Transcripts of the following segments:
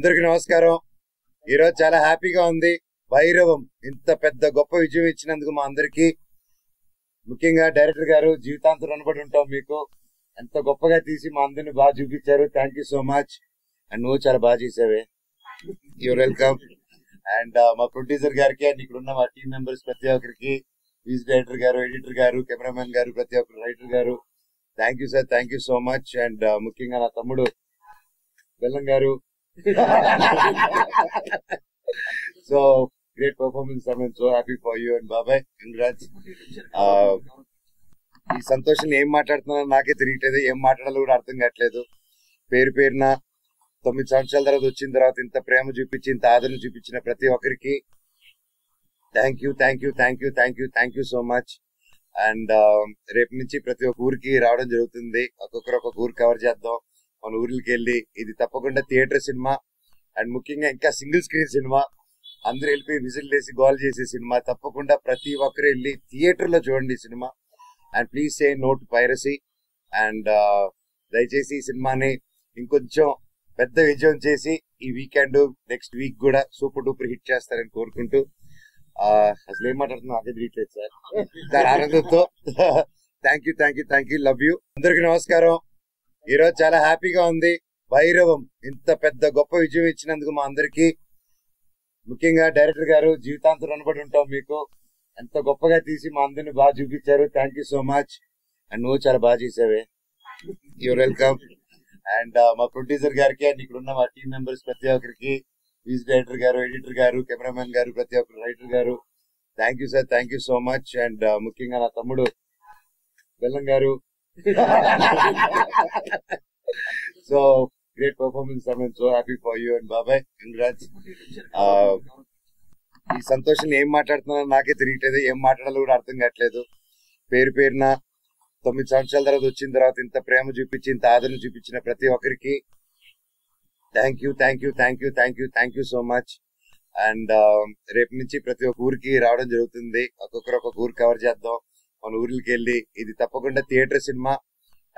అందరికి నమస్కారం. ఈరోజు చాలా హ్యాపీగా ఉంది. భైరవం ఇంత పెద్ద గొప్ప విజయం ఇచ్చినందుకు మా అందరికి, ముఖ్యంగా డైరెక్టర్ గారు జీవితాంతం రుణపడి ఉంటాం మీకు. ఎంత గొప్పగా తీసి మా అందరిని బాగా చూపించారు. Thank you so much. And నువ్వు చాలా బాగా చేసావే. You're welcome. అండ్ మా ప్రొడ్యూసర్ గారికి అండ్ ఇక్కడ ఉన్న మా టీమ్ మెంబర్స్ ప్రతి ఒక్కరికి, మ్యూజిక్ డైరెక్టర్ గారు, ఎడిటర్ గారు, కెమెరామెన్ గారు, ప్రతి ఒక్కరు రైటర్ గారు, thank you sir. Thank you so much. And ముఖ్యంగా నా తమ్ముడు బెల్లం గారు. So great performance. I'm so happy for you and బాబాయ్, కంగ్రాట్స్. ఈ సంతోషం ఏం మాట్లాడుతున్నానో నాకే తెలియట్లేదు, ఏం మాట్లాడాలో కూడా అర్థం కావట్లేదు. పేరు పేరున 9 సంవత్సరాల తర్వాత వచ్చిన తర్వాత ఇంత ప్రేమ చూపించి, ఇంత ఆదరణ చూపించిన ప్రతి ఒక్కరికి thank you, thank you, thank you, thank you, thank you so much. And రేపు నుంచి ప్రతి ఒక్క ఊరికి రావడం జరుగుతుంది. ఒక్కొక్కరు ఒక్కొక్క ఊరు కవర్ చేద్దాం. మన ఊర్లకి వెళ్ళి, ఇది తప్పకుండా థియేటర్ సినిమా అండ్ ముఖ్యంగా ఇంకా సింగిల్ స్క్రీన్ సినిమా. అందరూ వెళ్ళిపోయి విజిల్ వేసి గోల్ చేసే సినిమా. తప్పకుండా ప్రతి ఒక్కరు వెళ్ళి థియేటర్ లో చూడండి ఈ cinema. And please say no to piracy. And దయచేసి ఈ సినిమాని ఇంకొంచెం పెద్ద విజయం చేసి ఈ వీకెండ్, నెక్స్ట్ వీక్ కూడా సూపర్ డూపర్ హిట్ చేస్తారని కోరుకుంటూ, అసలు ఏం మాట్లాడుతున్నా అదే తెలియట్లేదు సార్. దాని ఆనందంతో thank you, thank you, thank you, love you. అందరికి నమస్కారం. ఈరోజు చాలా హ్యాపీగా ఉంది. భైరవం ఇంత పెద్ద గొప్ప విజయం ఇచ్చినందుకు మా అందరికి, ముఖ్యంగా డైరెక్టర్ గారు జీవితాంతం రుణపడి ఉంటాం మీకు. ఎంత గొప్పగా తీసి మా అందరిని బాగా చూపించారు. Thank you so much. And నువ్వు చాలా బాగా చేసావే. You're welcome. అండ్ మా ప్రొడ్యూసర్ గారికి అండ్ ఇక్కడ ఉన్న మా టీమ్ మెంబర్స్ ప్రతి ఒక్కరికి, మ్యూజిక్ డైరెక్టర్ గారు, ఎడిటర్ గారు, కెమెరామెన్ గారు, ప్రతి ఒక్కరు రైటర్ గారు, thank you sir. Thank you so much. And ముఖ్యంగా నా తమ్ముడు బెల్లం గారు. So great performance. I'm so happy for you and బాబాయ్, కంగ్రాట్స్. ఈ సంతోషం ఏం మాట్లాడుతున్నానో నాకే తెలియట్లేదు, ఏం మాట్లాడాలో కూడా అర్థం కావట్లేదు. పేరు పేరున 9 సంవత్సరాల తర్వాత వచ్చిన తర్వాత ఇంత ప్రేమ చూపించి, ఇంత ఆదరణ చూపించిన ప్రతి ఒక్కరికి thank you, thank you, thank you, thank you, thank you so much. And రేపు నుంచి ప్రతి ఒక్క ఊరికి రావడం జరుగుతుంది. ఒక్కొక్కరు ఒక్కొక్క ఊరు కవర్ చేద్దాం. మన ఊర్లకి వెళ్ళి, ఇది తప్పకుండా థియేటర్ సినిమా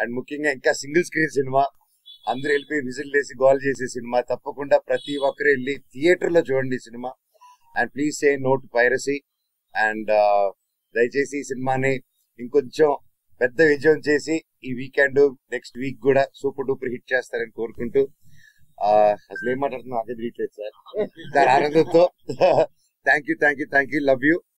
అండ్ ముఖ్యంగా ఇంకా సింగిల్ స్క్రీన్ సినిమా. అందరూ వెళ్ళిపోయి విజిల్ వేసి గోల్ చేసే సినిమా. తప్పకుండా ప్రతి ఒక్కరు వెళ్ళి థియేటర్ లో చూడండి ఈ cinema. And please say no to piracy. And దయచేసి ఈ సినిమాని ఇంకొంచెం పెద్ద విజయం చేసి ఈ వీకెండ్, నెక్స్ట్ వీక్ కూడా సూపర్ డూపర్ హిట్ చేస్తారని కోరుకుంటూ, అసలు ఏం మాట్లాడుతున్నా అదే తెలియట్లేదు సార్. దాని ఆనందంతో thank you, thank you, thank you, love you.